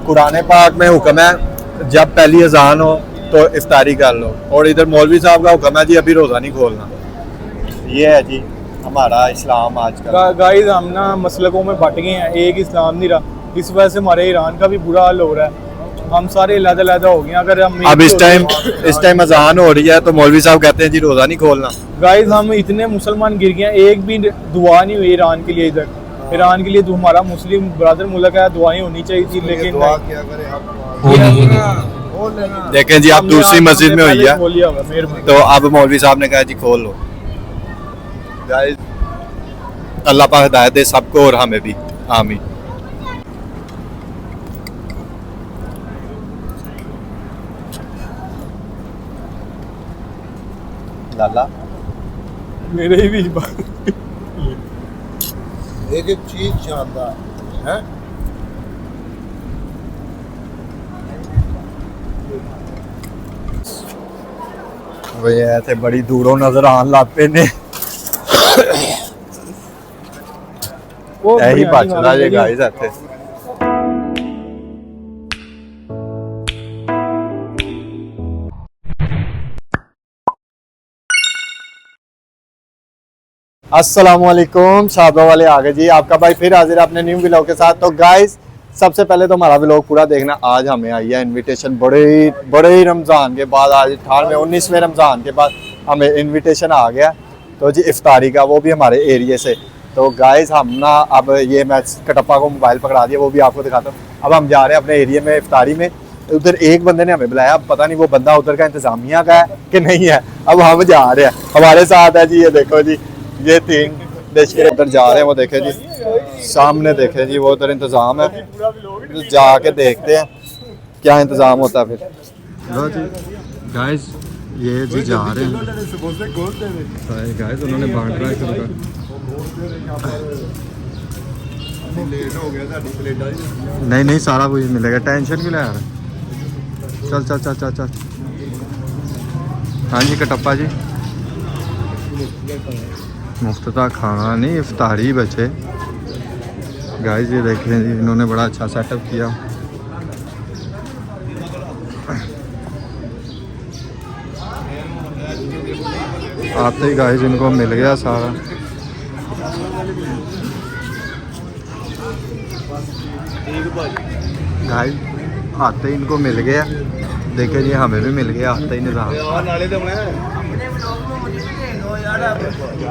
कुरान पाक में हुक्म है जब पहली अजान हो तो इफ्तारी कर लो, और इधर मौलवी साहब का हुक्म है जी अभी रोज़ा नहीं खोलना। ये है जी हमारा इस्लाम आजकल। गाइस हम ना मसलकों में बट गए हैं, एक इस्लाम नहीं रहा। इस वजह से हमारे ईरान का भी बुरा हाल हो रहा है, हम सारे अलग-अलग हो गए। अगर हम अब इस टाइम अजान हो रही है तो मौलवी साहब कहते हैं जी रोज़ा नहीं खोलना। गाइस हम इतने मुसलमान गिर गए हैं, एक भी दुआ नहीं हुई ईरान के लिए। इधर ईरान के लिए तो हमारा मुस्लिम ब्रदर मुल्क है, दुआएं होनी चाहिए थी, लेकिन दुआ क्या करें हम। देखें जी आप दूसरी मस्जिद में हुई है तो अब मौलवी साहब ने कहा जी खोल लो। गाइस अल्लाह पाक हिदायत दे सबको और हमें भी, आमीन। लाला मेरे ही भी एक एक चीज शानदार है। वे ऐसे बड़ी दूरों नजर आन लग पे ने यही बचदा जे गाइस इत्थे। अस्सलामुअलैकुम, शाहबा वाले आ गए जी। आपका भाई फिर हाजिर है अपने न्यू व्लॉग के साथ। तो गाइस सबसे पहले तो हमारा व्लॉग पूरा देखना। आज हमें आई है इनविटेशन बड़े ही रमज़ान के बाद, आज 18वें 19वें रमज़ान के बाद हमें इनविटेशन आ गया तो जी इफ्तारी का, वो भी हमारे एरिए से। तो गाइस हम ना अब ये मैं कटप्पा को मोबाइल पकड़ा दिया, वो भी आपको दिखाता हूँ। अब हम जा रहे हैं अपने एरिए में इफ्तारी में। उधर एक बंदे ने हमें बुलाया, अब पता नहीं वो बंदा उधर का इंतजामिया का है कि नहीं है। अब हम जा रहे हैं, हमारे साथ है जी ये देखो जी, ये 3 लश्कर उधर जा रहे हैं। वो देखे जी सामने, देखे जी वो उधर इंतज़ाम है, तो जाके देखते हैं क्या इंतज़ाम होता है फिर। लो जी गाइस ये जी जा रहे हैं गाइस, उन्होंने बांट रहा है सबका। नहीं सारा कुछ मिलेगा, टेंशन क्यों ले आ रहा है। चल चल चल चल चल। हाँ जी कटप्पा जी, मुफ्तता खाना नहीं इफ्तारी बचे। गाइस ये देखें जी इन्होंने बड़ा अच्छा सेटअप किया। आते ही गाइस इनको मिल गया सारा। गाइस आते ही इनको मिल गया, देखे जी हमें भी मिल गया आते ही निज़ाम।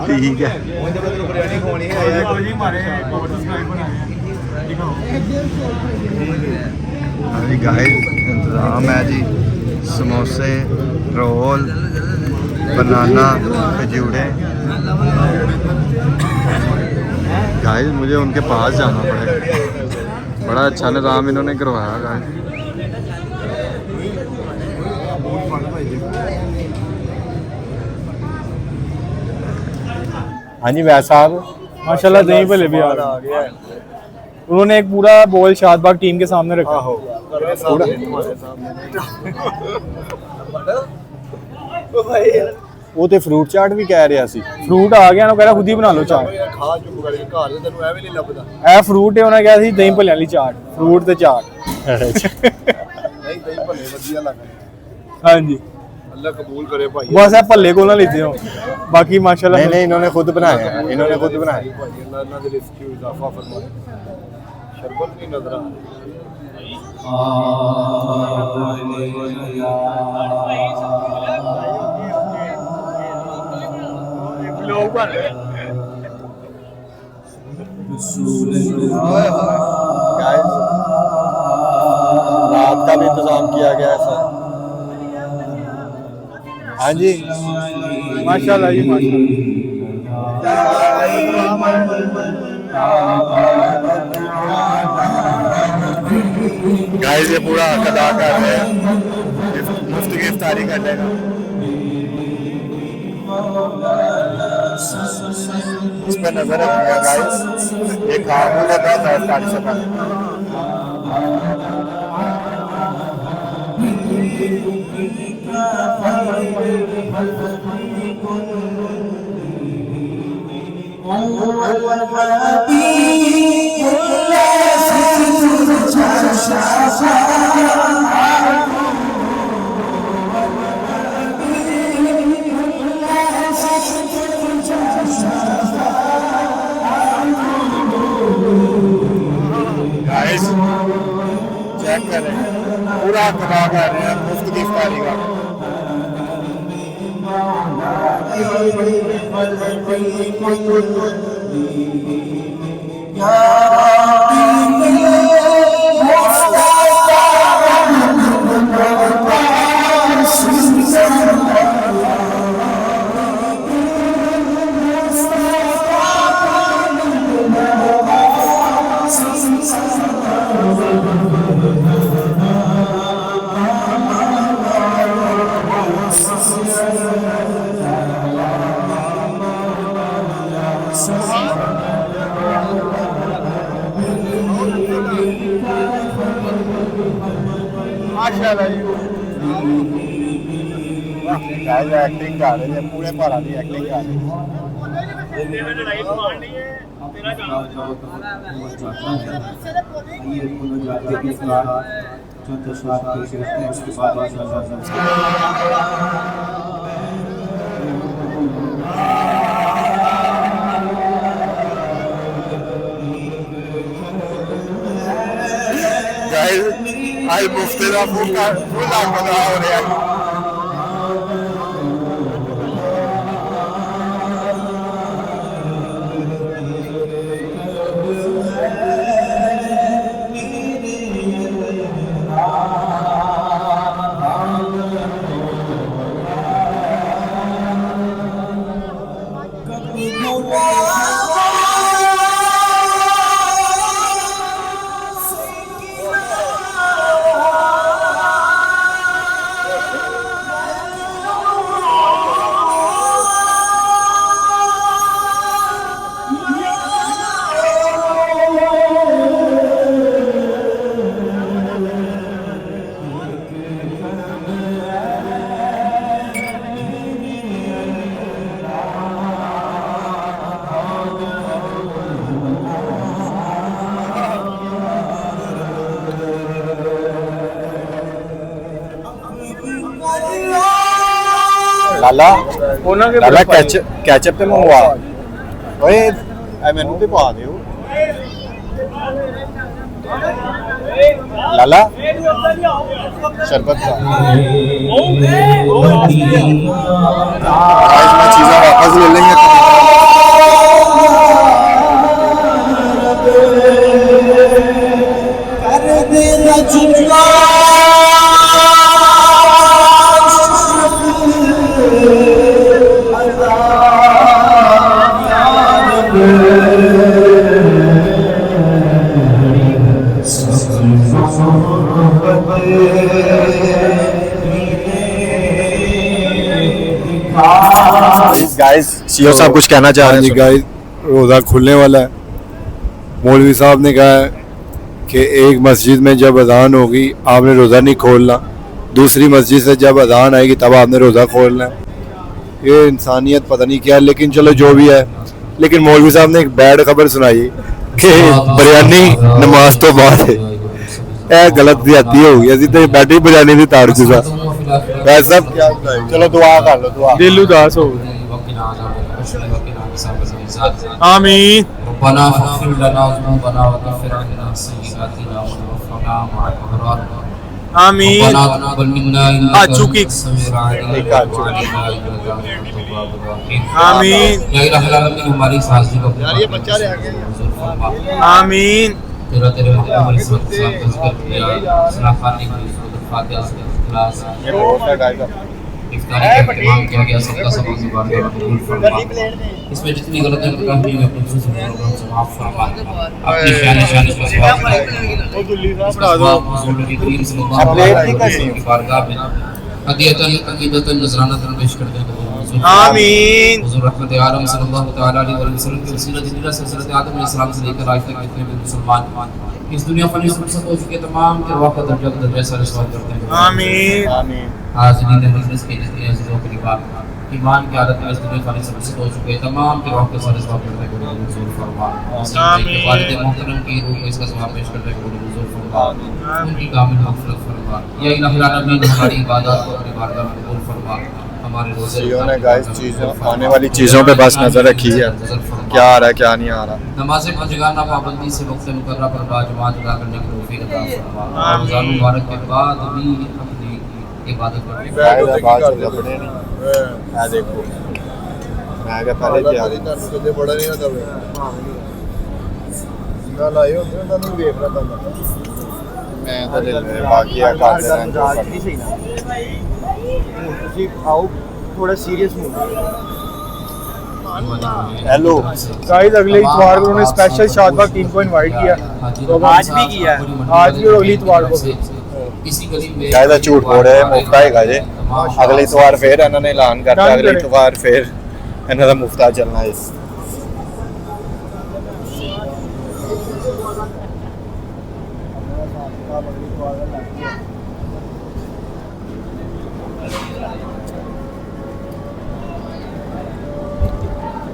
ठीक है गाइस इंतज़ाम है जी, समोसे, रोल, बनाना, खजूरे। गाइस मुझे उनके पास जाना पड़ेगा, बड़ा अच्छा निज़ाम इन्होंने करवाया गाइस। हाँ जी वैसा साहब माशाल्लाह दही भले भी आ गया है। उन्होंने एक पूरा बॉल शादबाग टीम के सामने रखा। वो तो फ्रूट चाट भी कह रहा सी। फ्रूट आ गया ना, कह रहा खुद ही बना लो चाट। ए फ्रूट है, उन्हें कहा सी दही भले वाली चाट, फ्रूट ते चाट। हाँ जी अल्लाह कबूल करे भाई। बस है भल्ले को ना लेते हो, बाकी माशाल्लाह नहीं इन्होंने खुद बनाया है, इन्होंने खुद बनाया। अल्लाह दे रिज़्क़ में इजाफा फरमाए। शरबत नहीं नजर आ रात का भी इंतजाम किया गया है सर। हाँ जी माशाल्लाह जी माशाल्लाह। गाइस ये पूरा हक अदा कर रहे हैं, मुफ्त की इफ्तारी करने का। इस पर नजर रखिएगा गाइस, ये काम होता है इफ्तारी से पहले। गाइस चेक करें पूरा तबाह कर रहे हैं मुफ्त की इफ्तारी का। माशाल्लाह जी गाइस एक्टिंग कर रहे हैं पूरे भरा दी एक्टिंग कर रहे हैं। आज मुफ्ती का फुल आग बना हो रहा है। लाला लाला कैचअप ते मंगवा ओए मैनू भी पा दियो लाला शरबत का आज मैं चीजें वापस ले लेंगे गाइस सीओ साहब कुछ कहना चाह रहे हैं? गाइस रोज़ा खुलने वाला है। मौलवी साहब ने कहा है कि एक मस्जिद में जब अजान होगी आपने रोज़ा नहीं खोलना, दूसरी मस्जिद से जब अजान आएगी तब आपने रोज़ा खोलना है। ये इंसानियत पता नहीं क्या है, लेकिन चलो जो भी है। लेकिन मौलवी साहब ने एक बैड खबर सुनाई कि बिरयानी नमाज तो बाद है। यह गलत ज्यादती हो गई। अभी तो बैठी बिरयानी की तार के साथ वैसा क्या बताएं? चलो दुआ कर लो, दुआ दिल उदास हो आमीन रब्बना फ़ग़फ़िर लना ज़ुनूबना व कफ़िर अन्ना सय्यिआतिना व तवफ़ना मअल अबरार आमीन रब्बना तक़ब्बल मिन्ना इन्नका आ चुकी अंतस-समीउल अलीम व तब अलैना इन्नका अंतत तव्वाबुर रहीम आमीन या इलाही आलमीन हमारी इस हाज़िरी को यार ये बच्चा रह गया आमीन तेरा तेरे हमारे इस वक्त साथ तज़किर किया सलाह खाने की सूरत फातिहा से इखलास ये बहुत है गाइस। इफ्तारी का इत्मीम किया गया। सबका सबक ज़ुबान पर कबूल फरमा। इसमें जितनी गलतियां कर रही हैं अपनी खुद से माफ फरमा। अपनी शान को सवाब पढ़ा दो हुजूर की करीम सल्लल्लाहु अलैहि वसल्लम की बारगाह में अदीयतन अकीदतन नजरानतन पेश कर दें। आमीन हुजूर रहमत आलम सल्लल्लाहु तआला अलैहि वसल्लम की वसीलत जिंदा सिलसिले आदम अलैहिस्सलाम से लेकर आज तक जितने भी मुसलमान इस दुनिया फनी सुरसत हो चुके तमाम के वाक़ दर्जा सारे सवाल करते हैं। आमीन आमीन हाज़रीन मजलिस के जितने अज़ीज़ों के लिबास ईमान की हालत में इस दुनिया फनी सुरसत हो चुके तमाम के वाक़ सारे सवाल करते हैं। हुजूर फरमा आमीन। वालिद मोहतरम की रूह को इसका सवाब पेश करते हैं। हुजूर फरमा उनकी कामिल मग़फ़िरत फरमा। या इलाही आलमीन हमारी इबादत को अपनी बारगाह में कबूल फरमा। हम हमारे रोजे सीईओ ने गाइस चीज़ों आने वाली चीज़ों पे बस नज़र रखी है, क्या आ रहा है क्या नहीं आ रहा। नमाज़ पंजगाना पाबंदी से वक्त मुकर्रर पर बाजमात अदा करने की तौफीक अता फरमा। रमज़ान मुबारक के बाद भी अपनी इबादत करने की गाइस आवाज़ अपने नहीं मैं देखो मैं क्या पहले क्या तुझे बड़ा नहीं आता ना लाए होते ना तू वेख रहा था मैं तो ले बाकी है खाते हैं जो करना। सही ना ਤੁਸੀਂ ਆਓ थोड़ा सीरियस हो हेलो गाइस अगले इतवार को उन्होंने स्पेशल शादबाग टीम को इनवाइट किया, तो आज भी किया है। आज भी और अगली इतवार को भी। इसी गली में शायद झूठ बोल रहे हैं, मुफ्त आएगा जी अगली इतवार फिर इन्होंने ऐलान करता अगली इतवार फिर इन्हों का मुफ्ता चलना है।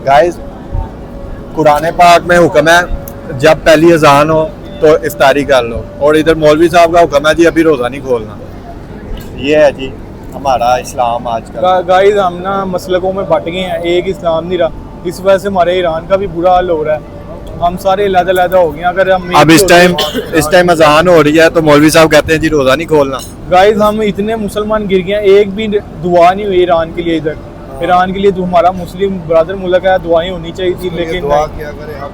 गाइस कुरान पाक में हुक्म है जब पहली अजान हो तो इफ्तारी कर लो, और इधर मौलवी साहब का हुक्म है जी अभी रोज़ा नहीं खोलना। ये है जी हमारा इस्लाम आजकल। गाइस हम ना मसलकों में बट गए हैं, एक इस्लाम नहीं रहा, इस वजह से हमारे ईरान का भी बुरा हाल हो रहा है, हम सारे अलग-अलग हो गए। अगर हम अब इस टाइम अजान हो रही है तो मौलवी साहब कहते हैं जी रोज़ा नहीं खोलना। गाइस हम इतने मुसलमान गिर गए हैं, एक भी दुआ नहीं हुई ईरान के लिए। इधर ईरान के लिए जो हमारा मुस्लिम ब्रदर मुल्क है, दुआएं होनी चाहिए थी, लेकिन दुआ क्या करें हम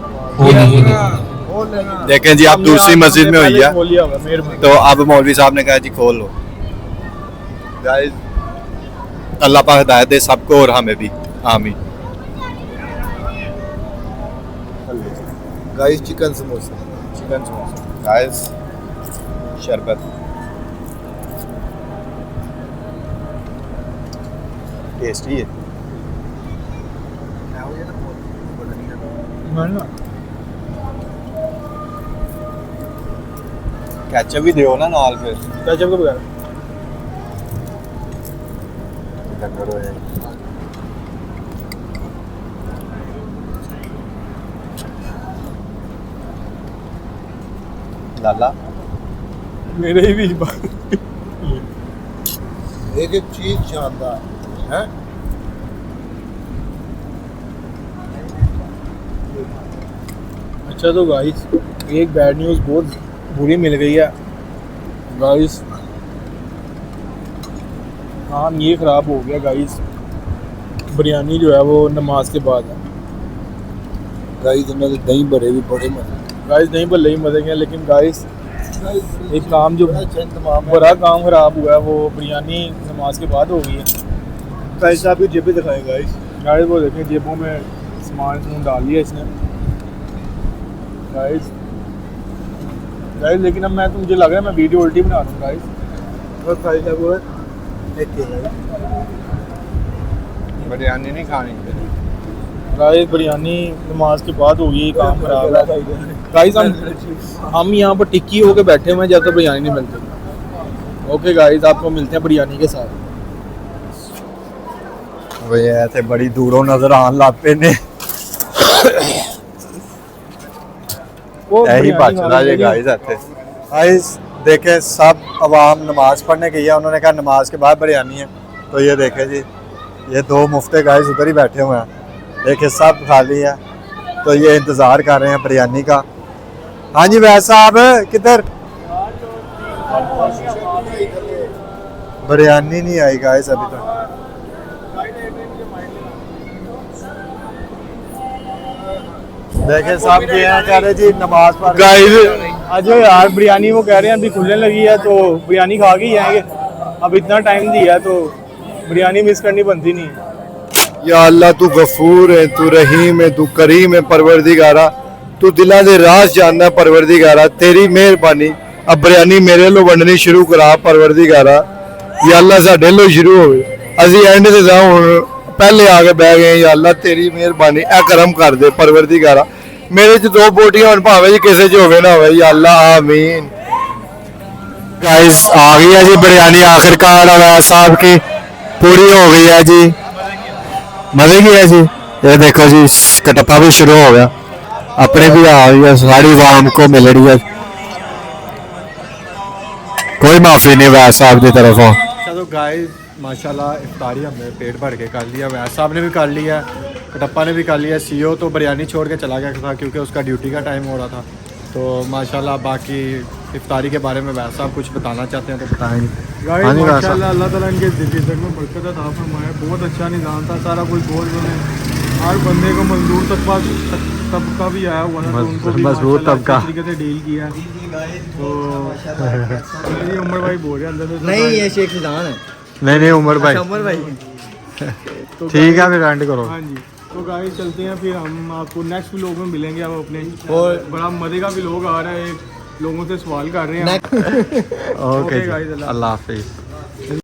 देखें जी आप दूसरी मस्जिद में हुई है मेहरबानी। तो अब मौलवी साहब ने कहा जी खोल लो। गाइस अल्लाह पाक हिदायत दे सबको और हमें भी, आमीन। गाइस चिकन समोसा गाइस शरबत टेस्टी है। केचप भी दियो ना नाल फिर केचप के बगैर डंगर हो जाए। लाला मेरे ही बीच एक एक चीज शानदार है। अच्छा तो गाइस एक बैड न्यूज़ बहुत बुरी मिल गई है गाइस, काम ये ख़राब हो गया गाइस, बिरयानी जो है वो नमाज के बाद है। गाइस इन्होंने दही भरे भी बड़े मजे गाइस नहीं भले ही मजे हैं, लेकिन गाइस एक काम जो बड़ा काम ख़राब हुआ है वो बिरयानी नमाज के बाद हो गई है। पैसा भी जेबे दिखाए गाइस। गाइस वो देखें जेबों में सामान डाल लिया इसने गाइस। लेकिन अब मैं तो मुझे लग रहा है मैं वीडियो उल्टी बना दूँ गाइस। और पैसा वो बिरयानी नहीं खानी गाइस बिरयानी नमाज के बाद हो गई, काम खराब है गाइस। हम यहाँ पर टिक्की होके बैठे हुए हैं जब तक बिरयानी नहीं मिलती। ओके गाइस आपको मिलते हैं बिरयानी के साथ। वे ऐसे बड़ी दूरों नजर आन लग पे ने यही बचना ये गाइस ऐसे। गाइस देखें सब अवाम नमाज पढ़ने गई है, उन्होंने कहा नमाज के बाद बिरयानी है, तो ये देखें जी ये दो मुफ्ते गाइस उधर ही बैठे हुए हैं, देखें सब खाली है, तो ये इंतज़ार कर रहे हैं बिरयानी का। हाँ जी वैसे साहब किधर बिरयानी नहीं आई गाइस अभी तक। देखें साहब ये हैं कह रहे जी नमाज पढ़ गाइस आज यार बिरयानी वो कह रहे हैं अभी खुलने लगी है तो बिरयानी खा के ही आएंगे। अब इतना टाइम दिया है तो बिरयानी मिस करनी बनती नहीं। या अल्लाह तू गफूर है, तू रहीम है, तू करीम है परवरदिगारा, तू दिलों दे राज जानदा परवरदिगारा, तेरी मेहरबानी अब बिरयानी मेरे लो वंडनी शुरू करा परवरदिगारा। या अल्लाह साडे लो शुरू होवे, असी एंड ते जा हुण पहले आके बह गए। या अल्लाह तेरी मेहरबानी ए करम कर दे परवरदिगारा, मेरे च दो बोटियां होण भावे जी किसे च होवे ना होवे। या अल्लाह आमीन। गाइस आ गई है जी बिरयानी आखिरकार अवैध साहब की पूरी हो गई है जी, मजे की है जी। ये देखो जी कटप्पा भी शुरू हो गया, अपने भी आ गई है, सारी आवाम को मिल रही है, कोई माफी नहीं वैद साहब की तरफों। तो गाइस माशाल्लाह इफ्तारी हमने पेट भर के कर लिया, वैस साहब ने भी कर लिया, कटप्पा ने भी कर लिया। सीओ तो बिरयानी छोड़ के चला गया था क्योंकि उसका ड्यूटी का टाइम हो रहा था। तो माशाल्लाह बाकी इफ्तारी के बारे में वैस साहब कुछ बताना चाहते हैं तो बताएंगे। हाँ जी, वैस साहब। माशाल्लाह अल्लाह ताला इनके रिज़्क़ में बरकत अता फरमाए। बहुत अच्छा निज़ाम था, सारा कुछ बोल रहे हैं। हर बंदे को मजदूर तबका भी आया हुआ था, तो उनको भी मजदूर तबका तरीके से डील किया। तो ये उमर भाई बोल रहे हैं अंदर से नहीं ये शेख निजान है। नहीं उमर भाई, उमर भाई तो ठीक है फिर एंड करो। हाँ जी, तो गाइस चलते हैं, फिर हम आपको नेक्स्ट व्लॉग में मिलेंगे। अब अपने और बड़ा मजे का व्लॉग आ रहा है, लोगों से सवाल कर रहे हैं। ओके guys, अल्लाह हाफिज़।